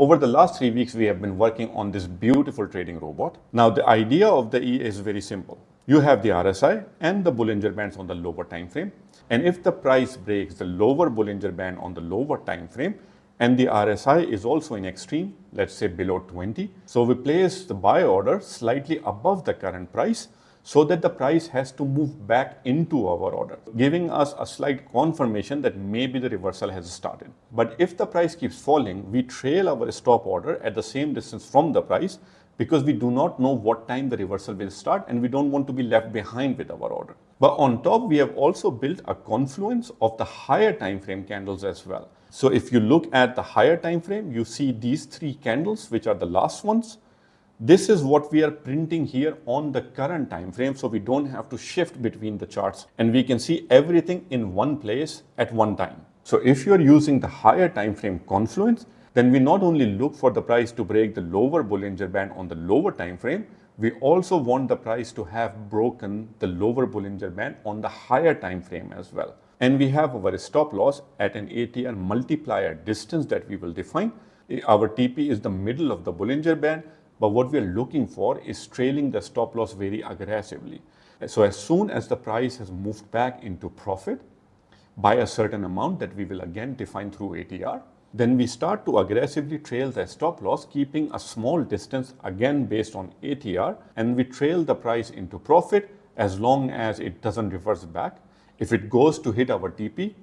Over the last 3 weeks, we have been working on this beautiful trading robot. Now, the idea of the E is very simple. You have the RSI and the Bollinger Bands on the lower time frame. And if the price breaks the lower Bollinger Band on the lower time frame, and the RSI is also in extreme, let's say below 20. So we place the buy order slightly above the current price so that the price has to move back into our order, giving us a slight confirmation that maybe the reversal has started. But if the price keeps falling, we trail our stop order at the same distance from the price because we do not know what time the reversal will start and we don't want to be left behind with our order. But on top, we have also built a confluence of the higher time frame candles as well. So if you look at the higher time frame, you see these 3 candles, which are the last ones. This is what we are printing here on the current time frame, so we don't have to shift between the charts and we can see everything in one place at one time. So if you're using the higher time frame confluence, then we not only look for the price to break the lower Bollinger Band on the lower time frame, we also want the price to have broken the lower Bollinger Band on the higher time frame as well. And we have our stop loss at an ATR multiplier distance that we will define. Our TP is the middle of the Bollinger Band, but what we are looking for is trailing the stop loss very aggressively. So as soon as the price has moved back into profit by a certain amount that we will again define through ATR, then we start to aggressively trail the stop loss, keeping a small distance again based on ATR, and we trail the price into profit as long as it doesn't reverse back. If it goes to hit our TP,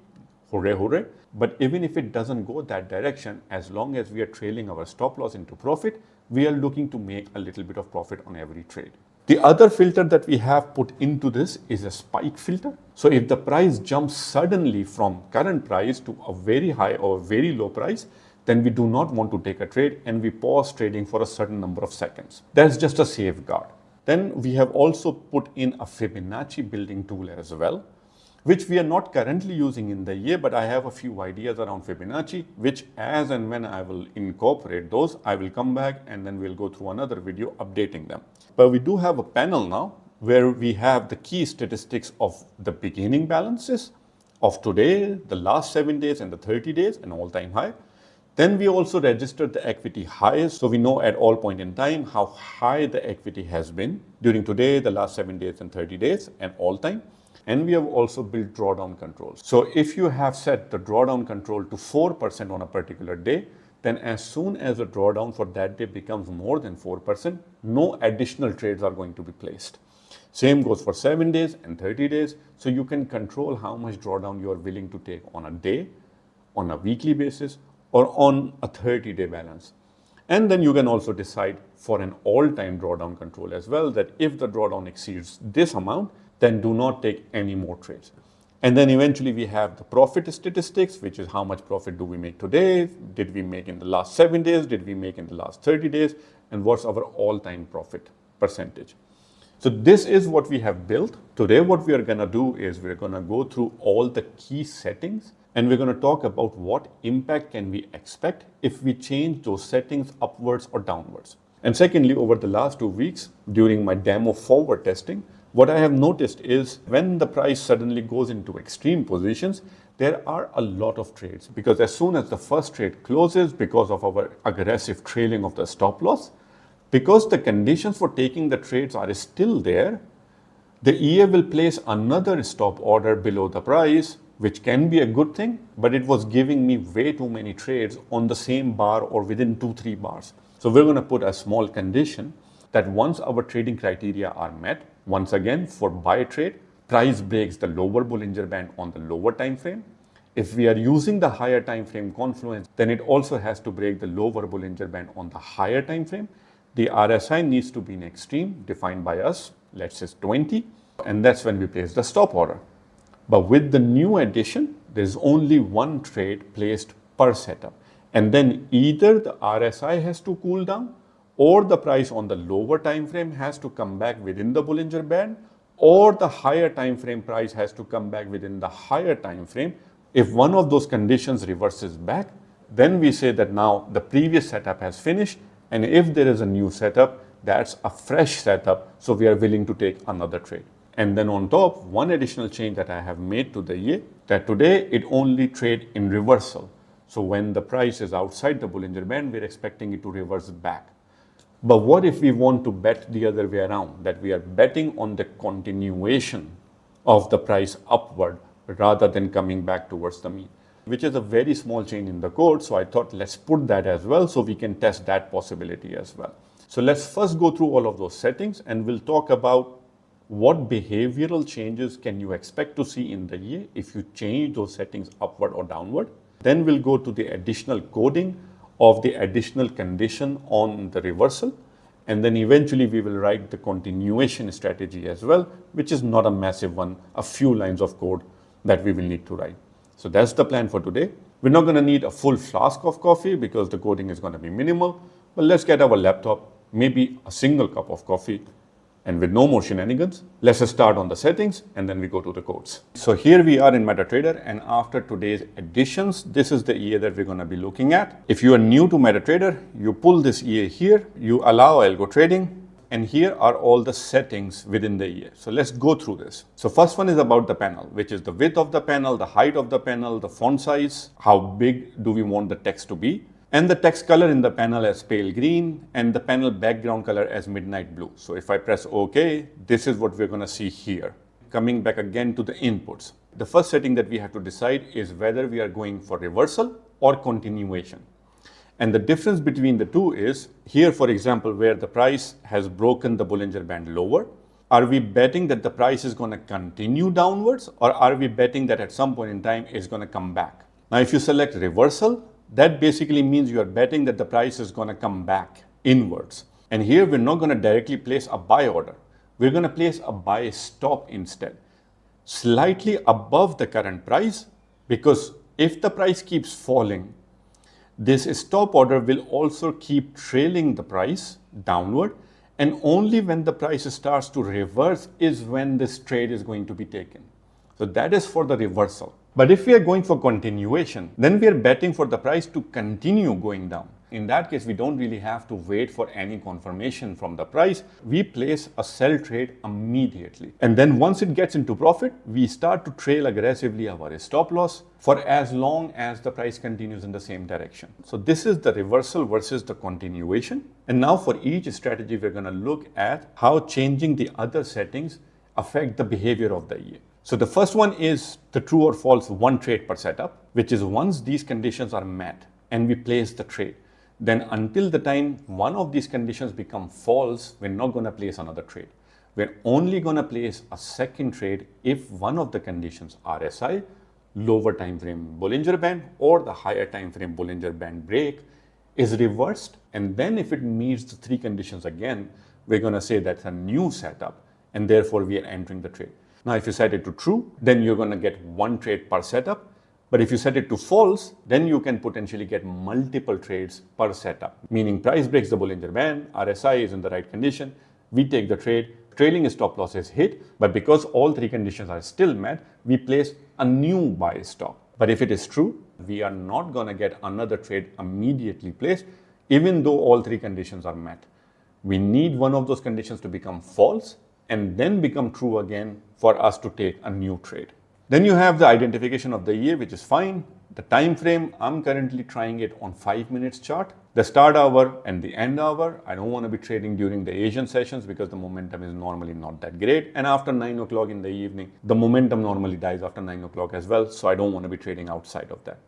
hooray, hooray. But even if it doesn't go that direction, as long as we are trailing our stop loss into profit, we are looking to make a little bit of profit on every trade. The other filter that we have put into this is a spike filter. So if the price jumps suddenly from current price to a very high or a very low price, then we do not want to take a trade and we pause trading for a certain number of seconds. That's just a safeguard. Then we have also put in a Fibonacci building tool as well, which we are not currently using in the year, but I have a few ideas around Fibonacci, which as and when I will incorporate those, I will come back and then we'll go through another video updating them. But we do have a panel now where we have the key statistics of the beginning balances of today, the last 7 days and the 30 days, an all-time high. Then we also registered the equity highs, so we know at all point in time how high the equity has been during today, the last 7 days and 30 days, and all time. And we have also built drawdown controls. So if you have set the drawdown control to 4% on a particular day, then as soon as the drawdown for that day becomes more than 4%, no additional trades are going to be placed. Same goes for 7 days and 30 days. So you can control how much drawdown you are willing to take on a day, on a weekly basis, or on a 30-day balance. And then you can also decide for an all-time drawdown control as well, that if the drawdown exceeds this amount, then do not take any more trades. And then eventually we have the profit statistics, which is how much profit do we make today, did we make in the last 7 days, did we make in the last 30 days, and what's our all-time profit percentage. So this is what we have built. Today what we are going to do is we're going to go through all the key settings and we're going to talk about what impact can we expect if we change those settings upwards or downwards. And secondly, over the last 2 weeks during my demo forward testing, what I have noticed is when the price suddenly goes into extreme positions, there are a lot of trades because as soon as the first trade closes because of our aggressive trailing of the stop loss, because the conditions for taking the trades are still there, the EA will place another stop order below the price, which can be a good thing, but it was giving me way too many trades on the same bar or within 2-3 bars. So we're going to put a small condition that once our trading criteria are met, once again for buy trade, price breaks the lower Bollinger Band on the lower time frame. If we are using the higher time frame confluence, then it also has to break the lower Bollinger Band on the higher time frame. The RSI needs to be in extreme, defined by us, let's say 20, and that's when we place the stop order. But with the new addition, there's only one trade placed per setup. And then either the RSI has to cool down or the price on the lower time frame has to come back within the Bollinger Band, or the higher time frame price has to come back within the higher time frame. If one of those conditions reverses back, then we say that now the previous setup has finished, and if there is a new setup, that's a fresh setup, so we are willing to take another trade. And then on top, one additional change that I have made to the EA, that today it only trade in reversal. So when the price is outside the Bollinger Band, we're expecting it to reverse back. But what if we want to bet the other way around, that we are betting on the continuation of the price upward rather than coming back towards the mean, which is a very small change in the code. So I thought let's put that as well so we can test that possibility as well. So let's first go through all of those settings and we'll talk about what behavioral changes can you expect to see in the EA if you change those settings upward or downward. Then we'll go to the additional coding of the additional condition on the reversal. And then eventually we will write the continuation strategy as well, which is not a massive one, a few lines of code that we will need to write. So that's the plan for today. We're not going to need a full flask of coffee because the coding is going to be minimal, but let's get our laptop, maybe a single cup of coffee, and with no more shenanigans, let's just start on the settings and then we go to the codes. So here we are in MetaTrader, and after today's additions, this is the EA that we're going to be looking at. If you are new to MetaTrader, you pull this EA here, you allow algo trading, and here are all the settings within the EA. So let's go through this. So first one is about the panel, which is the width of the panel, the height of the panel, the font size, how big do we want the text to be, and the text color in the panel as pale green and the panel background color as midnight blue. So if I press OK, this is what we're going to see here. Coming back again to the inputs. The first setting that we have to decide is whether we are going for reversal or continuation. And the difference between the two is here, for example, where the price has broken the Bollinger Band lower, are we betting that the price is going to continue downwards, or are we betting that at some point in time it's going to come back? Now, if you select reversal, that basically means you are betting that the price is going to come back inwards. And here we're not going to directly place a buy order. We're going to place a buy stop instead, slightly above the current price, because if the price keeps falling, this stop order will also keep trailing the price downward, and only when the price starts to reverse is when this trade is going to be taken. So that is for the reversal. But if we are going for continuation, then we are betting for the price to continue going down. In that case, we don't really have to wait for any confirmation from the price. We place a sell trade immediately. And then once it gets into profit, we start to trail aggressively our stop loss for as long as the price continues in the same direction. So this is the reversal versus the continuation. And now for each strategy, we're going to look at how changing the other settings affect the behavior of the EA. So the first one is the true or false one trade per setup, which is once these conditions are met and we place the trade, then until the time one of these conditions become false, we're not going to place another trade. We're only going to place a second trade if one of the conditions, RSI, lower time frame Bollinger Band, or the higher time frame Bollinger Band break, is reversed. And then if it meets the three conditions again, we're going to say that's a new setup, and therefore we are entering the trade. Now, if you set it to true, then you're going to get one trade per setup. But if you set it to false, then you can potentially get multiple trades per setup, meaning price breaks the Bollinger Band, RSI is in the right condition, we take the trade, trailing stop loss is hit, but because all three conditions are still met, we place a new buy stop. But if it is true, we are not going to get another trade immediately placed, even though all three conditions are met. We need one of those conditions to become false and then become true again for us to take a new trade. Then you have the identification of the EA, which is fine. The time frame, I'm currently trying it on 5 minutes chart. The start hour and the end hour, I don't want to be trading during the Asian sessions because the momentum is normally not that great. And after 9 o'clock in the evening, the momentum normally dies after 9 o'clock as well. So I don't want to be trading outside of that.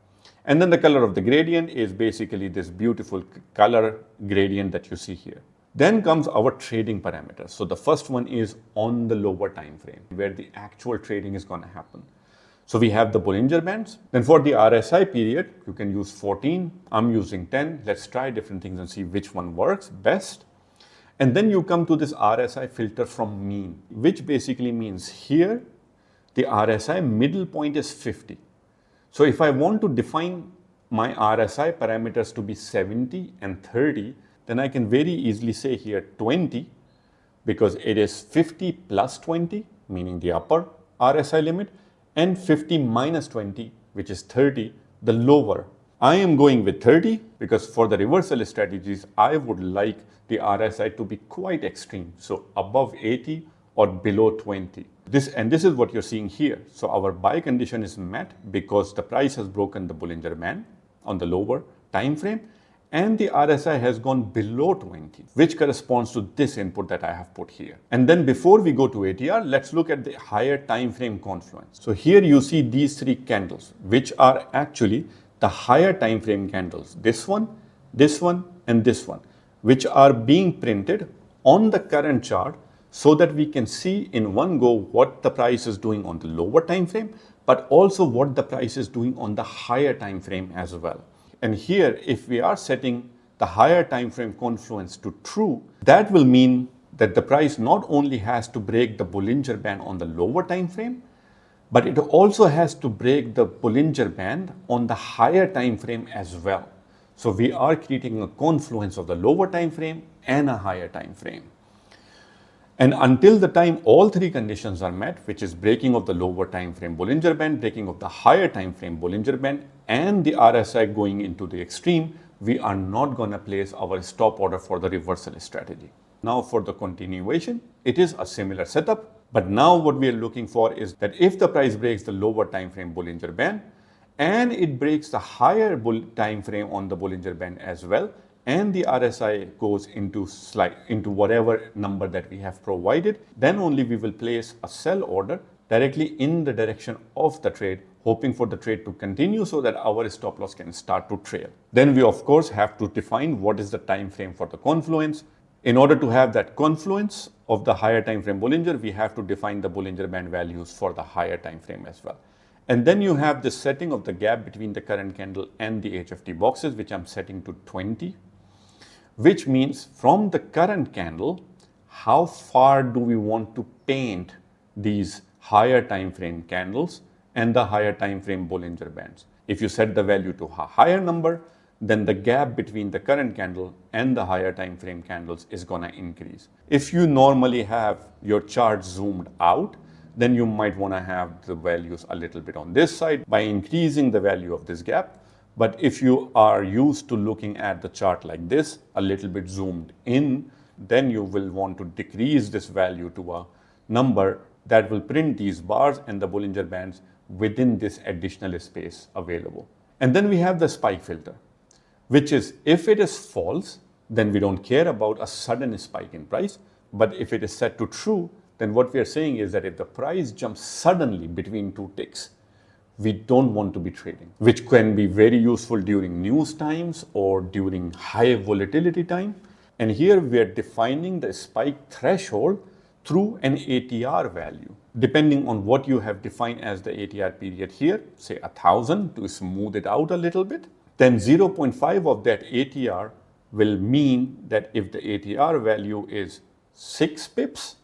And then the color of the gradient is basically this beautiful color gradient that you see here. Then comes our trading parameters. So the first one is on the lower time frame where the actual trading is going to happen. So we have the Bollinger Bands. Then for the RSI period, you can use 14. I'm using 10. Let's try different things and see which one works best. And then you come to this RSI filter from mean, which basically means here the RSI middle point is 50. So if I want to define my RSI parameters to be 70 and 30, then I can very easily say here 20 because it is 50 plus 20, meaning the upper RSI limit, and 50 minus 20, which is 30, the lower. I am going with 30 because for the reversal strategies, I would like the RSI to be quite extreme. So above 80 or below 20. This is what you're seeing here. So our buy condition is met because the price has broken the Bollinger Band. on the lower time frame, and the RSI has gone below 20, which corresponds to this input that I have put here. And then before we go to ATR, let's look at the higher time frame confluence. So here you see these three candles, which are actually the higher time frame candles. This one, and this one, which are being printed on the current chart so that we can see in one go what the price is doing on the lower time frame, but also what the price is doing on the higher time frame as well. And here, if we are setting the higher time frame confluence to true, that will mean that the price not only has to break the Bollinger Band on the lower time frame, but it also has to break the Bollinger Band on the higher time frame as well. So we are creating a confluence of the lower time frame and a higher time frame. And until the time all three conditions are met, which is breaking of the lower time frame Bollinger Band, breaking of the higher time frame Bollinger Band, and the RSI going into the extreme, we are not going to place our stop order for the reversal strategy. Now for the continuation, it is a similar setup, but now what we are looking for is that if the price breaks the lower time frame Bollinger Band and it breaks the higher time frame on the Bollinger Band as well, and the RSI goes into whatever number that we have provided, then only we will place a sell order directly in the direction of the trade, hoping for the trade to continue so that our stop loss can start to trail. Then we of course have to define what is the time frame for the confluence. In order to have that confluence of the higher time frame Bollinger, we have to define the Bollinger Band values for the higher time frame as well. And then you have the setting of the gap between the current candle and the HFT boxes, which I'm setting to 20. Which means from the current candle, how far do we want to paint these higher time frame candles and the higher time frame Bollinger Bands. If you set the value to a higher number, then the gap between the current candle and the higher time frame candles is going to increase. If you normally have your chart zoomed out, then you might want to have the values a little bit on this side by increasing the value of this gap. But if you are used to looking at the chart like this, a little bit zoomed in, then you will want to decrease this value to a number that will print these bars and the Bollinger Bands within this additional space available. And then we have the spike filter, which is if it is false, then we don't care about a sudden spike in price. But if it is set to true, then what we are saying is that if the price jumps suddenly between two ticks, we don't want to be trading, which can be very useful during news times or during high volatility time. And here we are defining the spike threshold through an ATR value. Depending on what you have defined as the ATR period here, say 1000 to smooth it out a little bit, then 0.5 of that ATR will mean that if the ATR value is 6 pips,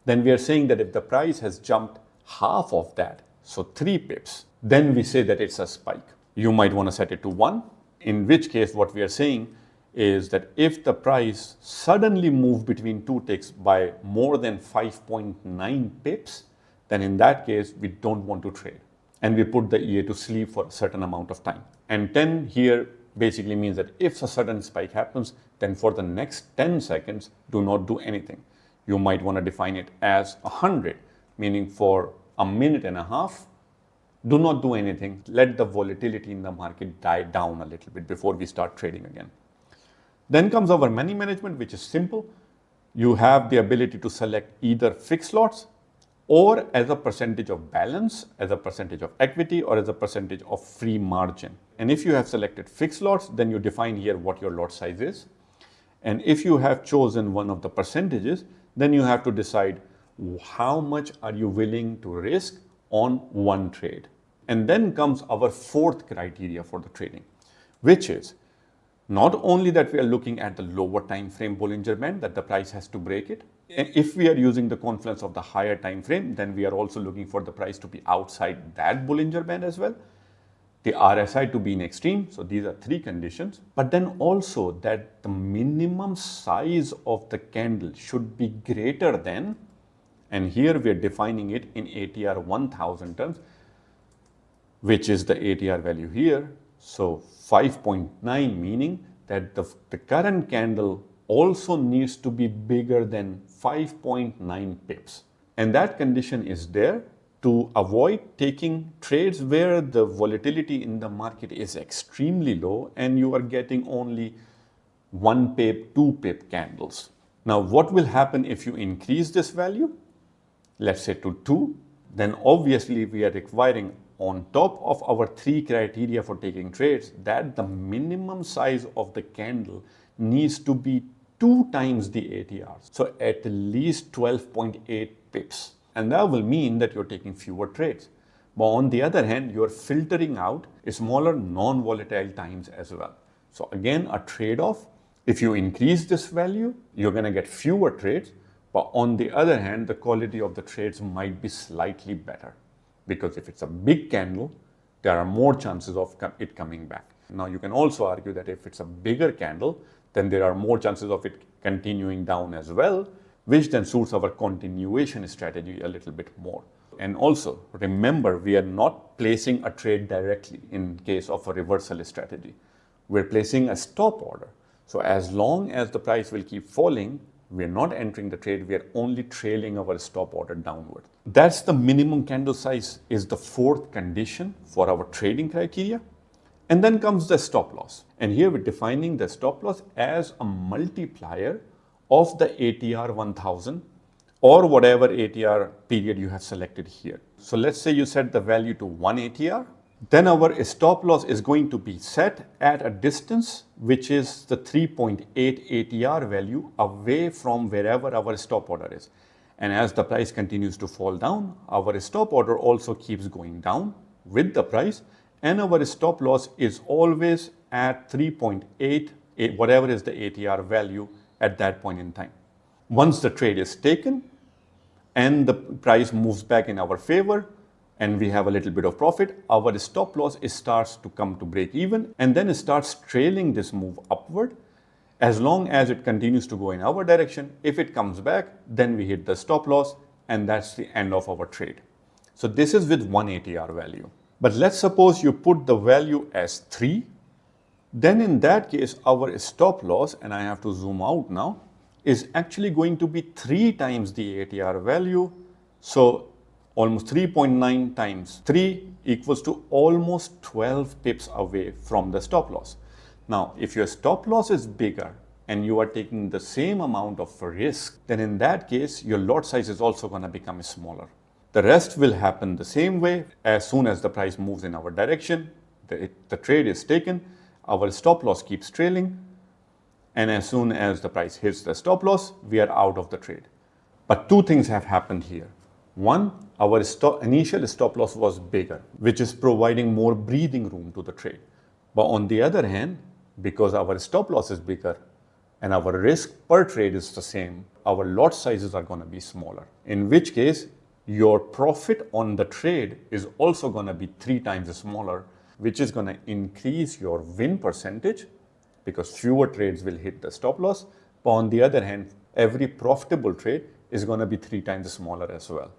then we are saying that if the price has jumped half of that, so 3 pips, then we say that it's a spike. You might want to set it to 1, in which case what we are saying is that if the price suddenly moves between two ticks by more than 5.9 pips, then in that case, we don't want to trade. And we put the EA to sleep for a certain amount of time. And 10 here basically means that if a sudden spike happens, then for the next 10 seconds, do not do anything. You might want to define it as 100, meaning for a minute and a half, do not do anything. Let the volatility in the market die down a little bit before we start trading again. Then comes our money management, which is simple. You have the ability to select either fixed lots or as a percentage of balance, as a percentage of equity, or as a percentage of free margin. And if you have selected fixed lots, then you define here what your lot size is. And if you have chosen one of the percentages, then you have to decide how much are you willing to risk on one trade. And then comes our fourth criteria for the trading, which is not only that we are looking at the lower time frame Bollinger Band, that the price has to break it. If we are using the confluence of the higher time frame, then we are also looking for the price to be outside that Bollinger Band as well. The RSI to be in extreme. So these are three conditions. But then also that the minimum size of the candle should be greater than, and here we are defining it in ATR 1000 terms, which is the ATR value here. So 5.9, meaning that the current candle also needs to be bigger than 5.9 pips. And that condition is there to avoid taking trades where the volatility in the market is extremely low and you are getting only 1 pip, 2 pip candles. Now, what will happen if you increase this value, let's say to 2, then obviously we are requiring on top of our 3 criteria for taking trades that the minimum size of the candle needs to be 2 times the ATR. So at least 12.8 pips. And that will mean that you're taking fewer trades. But on the other hand, you're filtering out smaller non-volatile times as well. So again, a trade-off. If you increase this value, you're going to get fewer trades. But on the other hand, the quality of the trades might be slightly better. Because if it's a big candle, there are more chances of it coming back. Now, you can also argue that if it's a bigger candle, then there are more chances of it continuing down as well, which then suits our continuation strategy a little bit more. And also, remember, we are not placing a trade directly in case of a reversal strategy. We're placing a stop order. So as long as the price will keep falling, we're not entering the trade, we are only trailing our stop order downward. That's the minimum candle size is the 4th condition for our trading criteria. And then comes the stop loss. And here we're defining the stop loss as a multiplier of the ATR 1000 or whatever ATR period you have selected here. So let's say you set the value to 1 ATR. Then our stop loss is going to be set at a distance which is the 3.8 ATR value away from wherever our stop order is. And as the price continues to fall down, our stop order also keeps going down with the price, and our stop loss is always at 3.8, whatever is the ATR value at that point in time. Once the trade is taken and the price moves back in our favor, and we have a little bit of profit, our stop loss starts to come to break even and then it starts trailing this move upward. As long as it continues to go in our direction, if it comes back, then we hit the stop loss and that's the end of our trade. So this is with 1 ATR value. But let's suppose you put the value as 3, then in that case, our stop loss, and I have to zoom out now, is actually going to be 3 times the ATR value. So almost 3.9 times 3 equals to almost 12 pips away from the stop loss. Now, if your stop loss is bigger and you are taking the same amount of risk, then in that case, your lot size is also going to become smaller. The rest will happen the same way. As soon as the price moves in our direction, the trade is taken, our stop loss keeps trailing, and as soon as the price hits the stop loss, we are out of the trade. But 2 things have happened here. One, our initial stop loss was bigger, which is providing more breathing room to the trade. But on the other hand, because our stop loss is bigger and our risk per trade is the same, our lot sizes are going to be smaller. In which case, your profit on the trade is also going to be 3 times smaller, which is going to increase your win percentage because fewer trades will hit the stop loss. But on the other hand, every profitable trade is going to be 3 times smaller as well.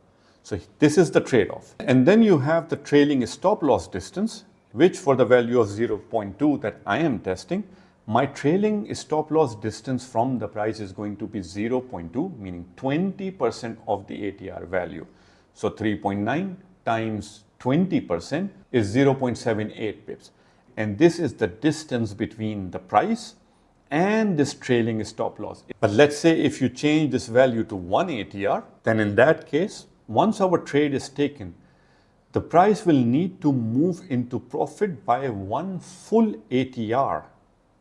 So this is the trade-off. And then you have the trailing stop loss distance, which for the value of 0.2 that I am testing, my trailing stop loss distance from the price is going to be 0.2, meaning 20% of the ATR value. So 3.9 times 20% is 0.78 pips. And this is the distance between the price and this trailing stop loss. But let's say if you change this value to 1 ATR, then in that case, once our trade is taken, the price will need to move into profit by 1 full ATR,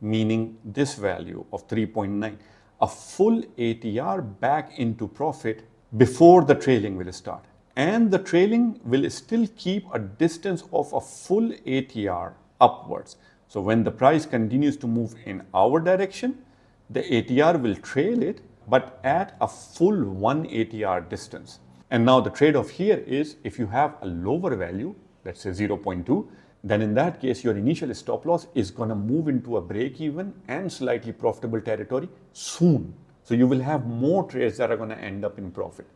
meaning this value of 3.9, a full ATR back into profit before the trailing will start. And the trailing will still keep a distance of a full ATR upwards. So when the price continues to move in our direction, the ATR will trail it, but at a full 1 ATR distance. And now the trade-off here is if you have a lower value, let's say 0.2, then in that case, your initial stop loss is going to move into a break-even and slightly profitable territory soon. So you will have more trades that are going to end up in profit.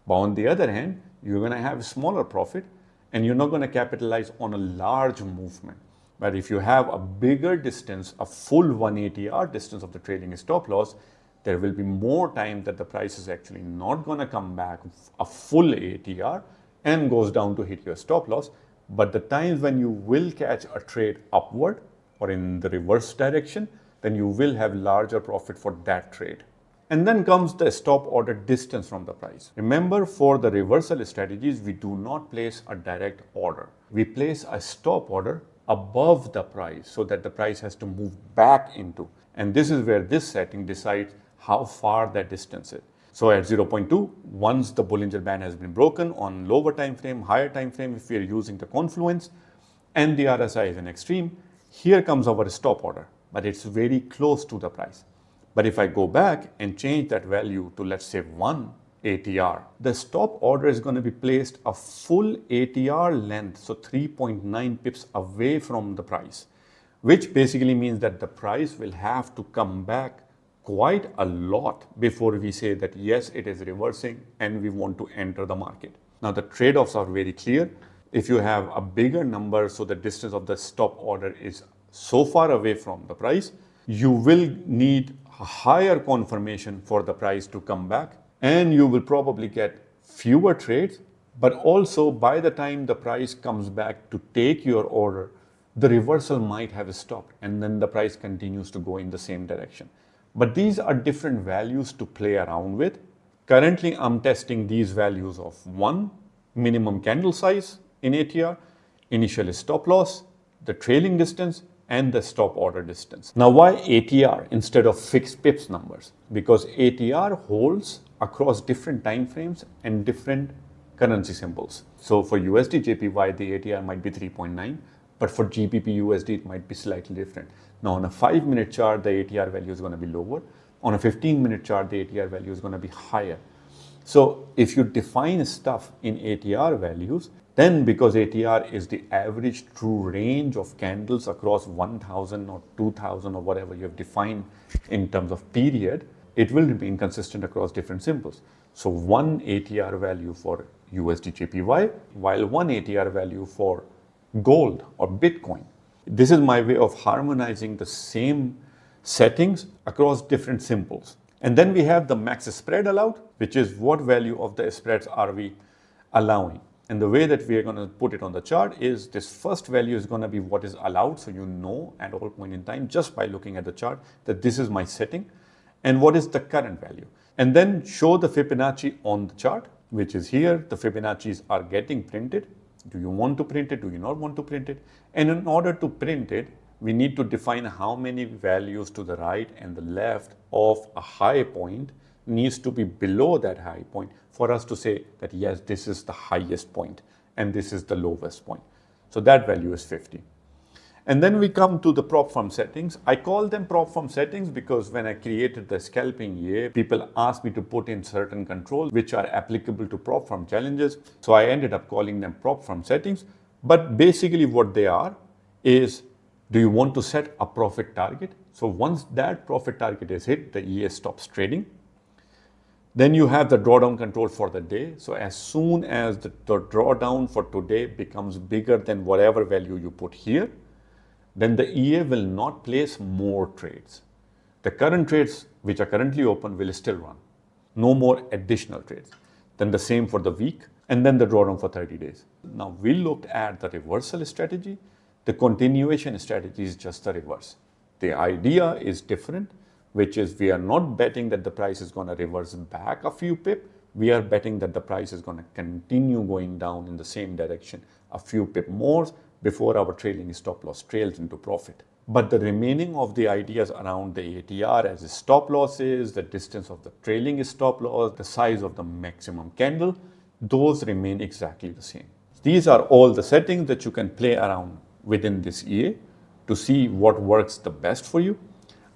But on the other hand, you're going to have smaller profit and you're not going to capitalize on a large movement. But if you have a bigger distance, a full 1 ATR distance of the trailing stop loss, there will be more time that the price is actually not going to come back a full ATR and goes down to hit your stop loss. But the times when you will catch a trade upward or in the reverse direction, then you will have larger profit for that trade. And then comes the stop order distance from the price. Remember, for the reversal strategies, we do not place a direct order. We place a stop order above the price so that the price has to move back into. And this is where this setting decides how far that distance is. So at 0.2, once the Bollinger Band has been broken on lower time frame, higher time frame, if we are using the Confluence, and the RSI is an extreme, here comes our stop order, but it's very close to the price. But if I go back and change that value to, let's say, 1 ATR, the stop order is going to be placed a full ATR length, so 3.9 pips away from the price, which basically means that the price will have to come back quite a lot before we say that yes, it is reversing and we want to enter the market. Now the trade-offs are very clear. If you have a bigger number, so the distance of the stop order is so far away from the price, you will need a higher confirmation for the price to come back, and you will probably get fewer trades, but also by the time the price comes back to take your order, the reversal might have stopped and then the price continues to go in the same direction. But these are different values to play around with. Currently, I'm testing these values of 1, minimum candle size in ATR, initial stop loss, the trailing distance, and the stop order distance. Now, why ATR instead of fixed pips numbers? Because ATR holds across different time frames and different currency symbols. So for USD JPY, the ATR might be 3.9, but for GBP USD, it might be slightly different. Now, on a 5-minute chart, the ATR value is going to be lower. On a 15-minute chart, the ATR value is going to be higher. So if you define stuff in ATR values, then because ATR is the average true range of candles across 1000 or 2000 or whatever you have defined in terms of period, it will remain consistent across different symbols. So one ATR value for USD JPY, while one ATR value for gold or Bitcoin. This is my way of harmonizing the same settings across different symbols. And then we have the max spread allowed, which is what value of the spreads are we allowing. And the way that we are going to put it on the chart is this first value is going to be what is allowed. So you know at all point in time, just by looking at the chart, that this is my setting and what is the current value. And then show the Fibonacci on the chart, which is here. The Fibonaccis are getting printed. Do you want to print it? Do you not want to print it? And in order to print it, we need to define how many values to the right and the left of a high point needs to be below that high point for us to say that yes, this is the highest point and this is the lowest point. So that value is 50. And then we come to the prop firm settings. I call them prop firm settings because when I created the scalping EA, people asked me to put in certain controls which are applicable to prop firm challenges. So I ended up calling them prop firm settings. But basically what they are is, do you want to set a profit target? So once that profit target is hit, the EA stops trading. Then you have the drawdown control for the day. So as soon as the drawdown for today becomes bigger than whatever value you put here, then the EA will not place more trades. The current trades which are currently open will still run. No more additional trades. Then the same for the week, and then the drawdown for 30 days. Now we looked at the reversal strategy. The continuation strategy is just the reverse. The idea is different, which is we are not betting that the price is going to reverse back a few pip. We are betting that the price is going to continue going down in the same direction a few pip more before our trailing stop loss trails into profit. But the remaining of the ideas around the ATR as stop losses, the distance of the trailing stop loss, the size of the maximum candle, those remain exactly the same. These are all the settings that you can play around within this EA to see what works the best for you.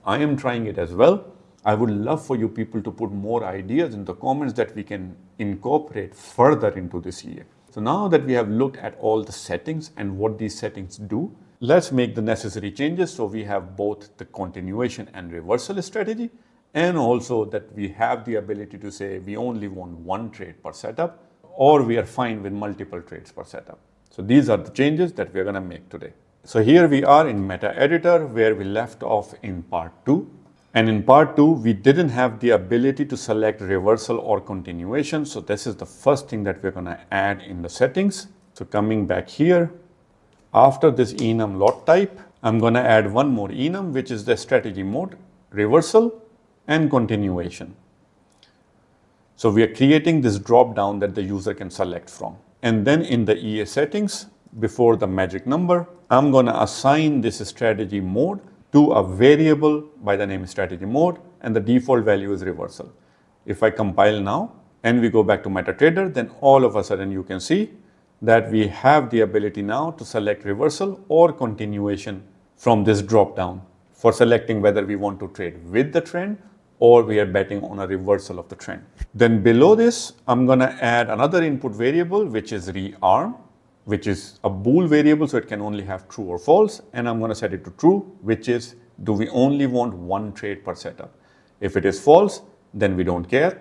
I am trying it as well. I would love for you people to put more ideas in the comments that we can incorporate further into this EA. So now that we have looked at all the settings and what these settings do, let's make the necessary changes so we have both the continuation and reversal strategy, and also that we have the ability to say we only want one trade per setup, or we are fine with multiple trades per setup. So these are the changes that we're going to make today. So here we are in Meta Editor where we left off in part 2. And in part 2, we didn't have the ability to select reversal or continuation. So this is the first thing that we're going to add in the settings. So coming back here, after this enum lot type, I'm going to add one more enum, which is the strategy mode, reversal and continuation. So we are creating this drop down that the user can select from. And then in the EA settings, before the magic number, I'm going to assign this strategy mode to a variable by the name strategy mode, and the default value is reversal. If I compile now and we go back to MetaTrader, then all of a sudden you can see that we have the ability now to select reversal or continuation from this drop down for selecting whether we want to trade with the trend or we are betting on a reversal of the trend. Then below this, I'm going to add another input variable, which is rearm, which is a bool variable, so it can only have true or false. And I'm going to set it to true, which is, do we only want one trade per setup? If it is false, then we don't care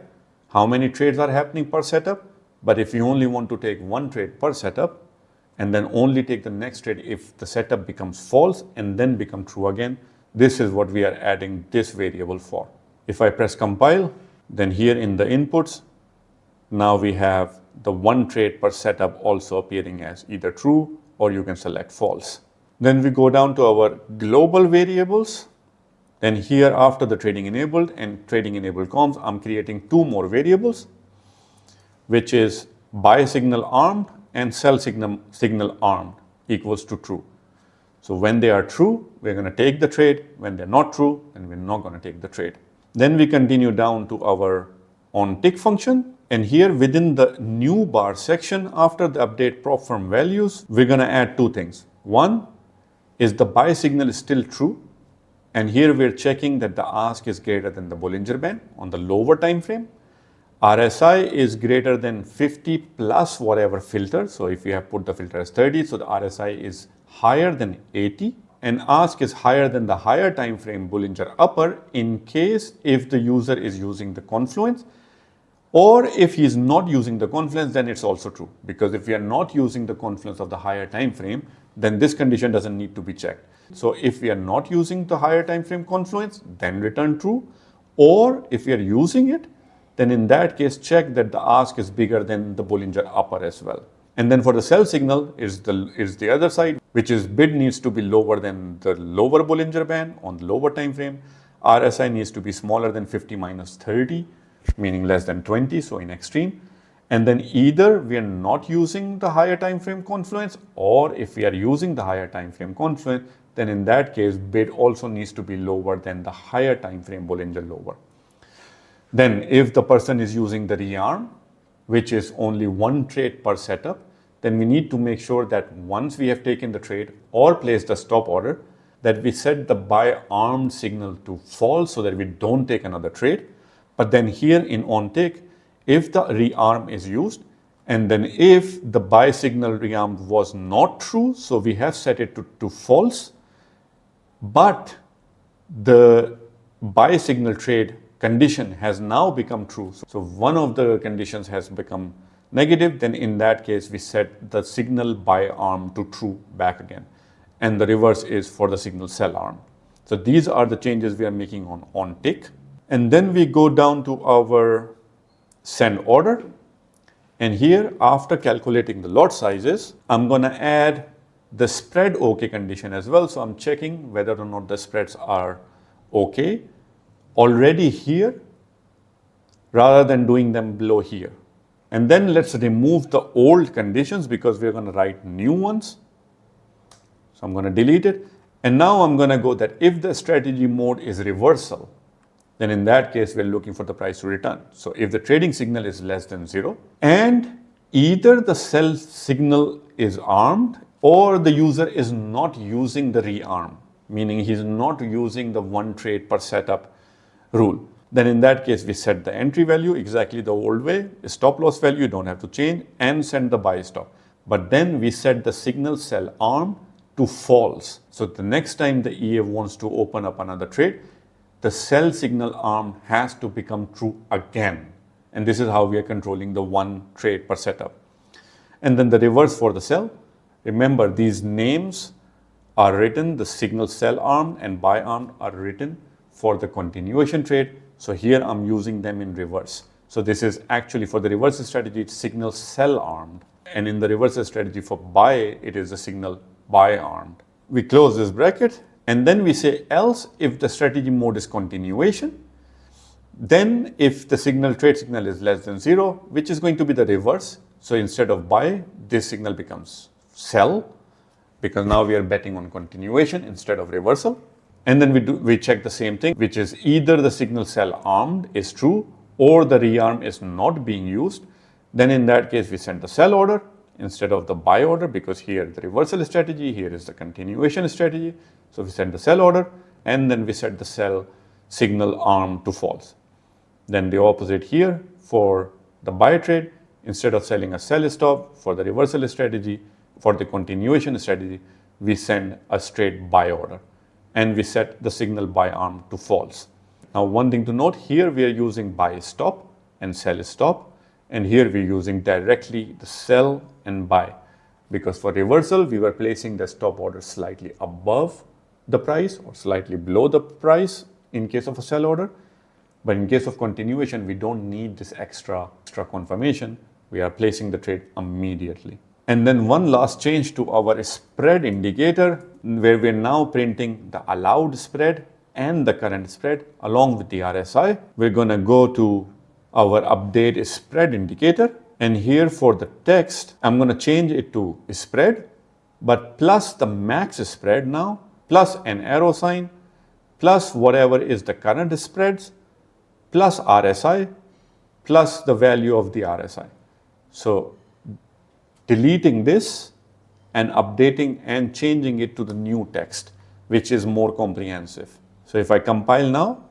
how many trades are happening per setup. But if you only want to take one trade per setup and then only take the next trade if the setup becomes false and then become true again, this is what we are adding this variable for. If I press compile, then here in the inputs, now we have the one trade per setup also appearing as either true or you can select false. Then we go down to our global variables. Then here after the trading enabled and trading enabled comms, I'm creating two more variables, which is buy signal armed and sell signal armed equals to true. So when they are true, we're going to take the trade. When they're not true, then we're not going to take the trade. Then we continue down to our onTick function. And here within the new bar section, after the update prop firm values, we're going to add two things. One is the buy signal is still true. And here we're checking that the ask is greater than the Bollinger Band on the lower time frame. RSI is greater than 50 plus whatever filter. So if we have put the filter as 30, so the RSI is higher than 80. And ask is higher than the higher time frame Bollinger Upper in case if the user is using the Confluence, or if he is not using the Confluence, then it's also true. Because if we are not using the Confluence of the higher time frame, then this condition doesn't need to be checked. So if we are not using the higher time frame Confluence, then return true. Or if we are using it, then in that case, check that the ask is bigger than the Bollinger Upper as well. And then for the sell signal is the other side, which is bid needs to be lower than the lower Bollinger Band on the lower time frame. RSI needs to be smaller than 50 minus 30, meaning less than 20, so in extreme. And then either we are not using the higher time frame Confluence, or if we are using the higher time frame Confluence, then in that case, bid also needs to be lower than the higher time frame Bollinger lower. Then if the person is using the rearm, which is only one trade per setup, then we need to make sure that once we have taken the trade or placed the stop order, that we set the buy armed signal to false so that we don't take another trade. But then here in onTick, if the rearm is used, and then if the buy signal rearm was not true, so we have set it to false, but the buy signal trade condition has now become true. So one of the conditions has become negative, then in that case, we set the signal buy arm to true back again. And the reverse is for the signal sell arm. So these are the changes we are making on onTick. And then we go down to our send order. And here, after calculating the lot sizes, I'm going to add the spread OK condition as well. So I'm checking whether or not the spreads are OK already here rather than doing them below here. And then let's remove the old conditions because we're going to write new ones. So I'm going to delete it. And now I'm going to go that if the strategy mode is reversal, then in that case, we're looking for the price to return. So if the trading signal is less than 0 and either the sell signal is armed or the user is not using the rearm, meaning he's not using the one trade per setup rule, then in that case, we set the entry value exactly the old way, stop loss value, you don't have to change, and send the buy stop. But then we set the signal sell arm to false. So the next time the EA wants to open up another trade, the sell signal arm has to become true again. And this is how we are controlling the one trade per setup. And then the reverse for the sell. Remember, these names are written, the signal sell arm and buy arm are written for the continuation trade. So here I'm using them in reverse. So this is actually for the reverse strategy, it's signal sell armed. And in the reverse strategy for buy, it is the signal buy armed. We close this bracket and then we say else if the strategy mode is continuation. Then if the trade signal is less than 0, which is going to be the reverse. So instead of buy, this signal becomes sell, because now we are betting on continuation instead of reversal. And then we check the same thing, which is either the signal sell armed is true or the rearm is not being used. Then in that case, we send the sell order instead of the buy order, because here the reversal strategy, here is the continuation strategy. So we send the sell order and then we set the sell signal arm to false. Then the opposite here for the buy trade, instead of selling a sell stop for the reversal strategy, for the continuation strategy, we send a straight buy order and we set the signal buy arm to false. Now, one thing to note, here we are using buy stop and sell stop, and here we're using directly the sell and buy, because for reversal, we were placing the stop order slightly above the price or slightly below the price in case of a sell order. But in case of continuation, we don't need this extra confirmation. We are placing the trade immediately. And then one last change to our spread indicator, where we're now printing the allowed spread and the current spread along with the RSI. We're going to go to our update spread indicator. And here for the text, I'm going to change it to spread, but plus the max spread now, plus an arrow sign, plus whatever is the current spreads, plus RSI, plus the value of the RSI. So deleting this and updating and changing it to the new text, which is more comprehensive. So if I compile now,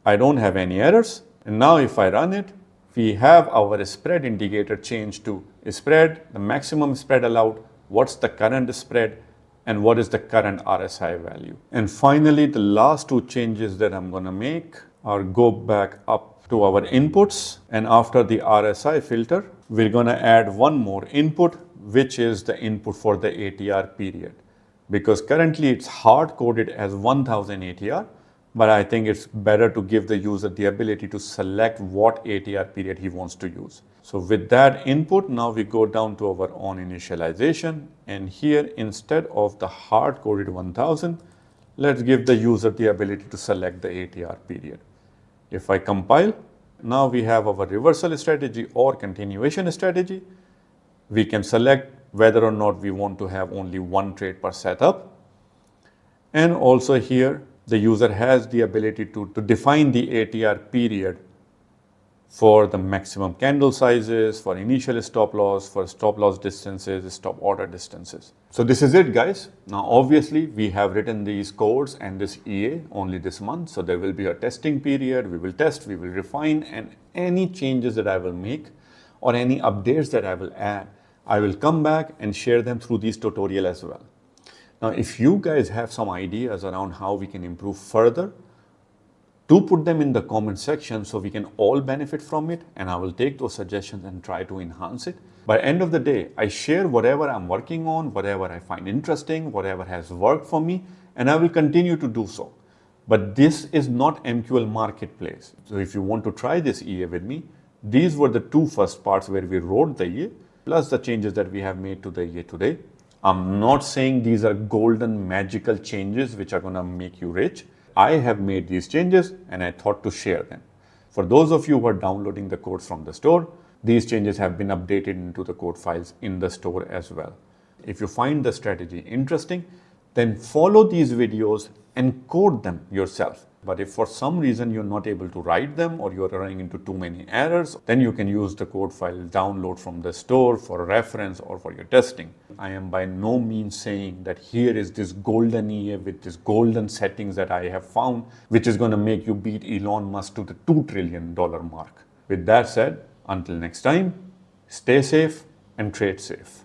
I don't have any errors. And now if I run it, we have our spread indicator changed to spread, the maximum spread allowed, what's the current spread, and what is the current RSI value. And finally, the last two changes that I'm going to make are go back up to our inputs, and after the RSI filter, we're going to add one more input, which is the input for the ATR period. Because currently it's hard coded as 1000 ATR, but I think it's better to give the user the ability to select what ATR period he wants to use. So with that input, now we go down to our on initialization, and here instead of the hard coded 1000, let's give the user the ability to select the ATR period. If I compile, now we have our reversal strategy or continuation strategy. We can select whether or not we want to have only one trade per setup. And also here, the user has the ability to define the ATR period for the maximum candle sizes, for initial stop loss, for stop loss distances, stop order distances. So this is it, guys. Now, obviously, we have written these codes and this EA only this month. So there will be a testing period. We will test, we will refine, and any changes that I will make or any updates that I will add, I will come back and share them through these tutorials as well. Now, if you guys have some ideas around how we can improve further, do put them in the comment section so we can all benefit from it, and I will take those suggestions and try to enhance it. By end of the day, I share whatever I'm working on, whatever I find interesting, whatever has worked for me, and I will continue to do so. But this is not MQL Marketplace. So if you want to try this EA with me, these were the two first parts where we wrote the EA, plus the changes that we have made to the EA today. I'm not saying these are golden magical changes which are going to make you rich. I have made these changes and I thought to share them. For those of you who are downloading the codes from the store, these changes have been updated into the code files in the store as well. If you find the strategy interesting, then follow these videos and code them yourself. But if for some reason you're not able to write them or you're running into too many errors, then you can use the code file download from the store for reference or for your testing. I am by no means saying that here is this golden EA with this golden settings that I have found, which is going to make you beat Elon Musk to the $2 trillion mark. With that said, until next time, stay safe and trade safe.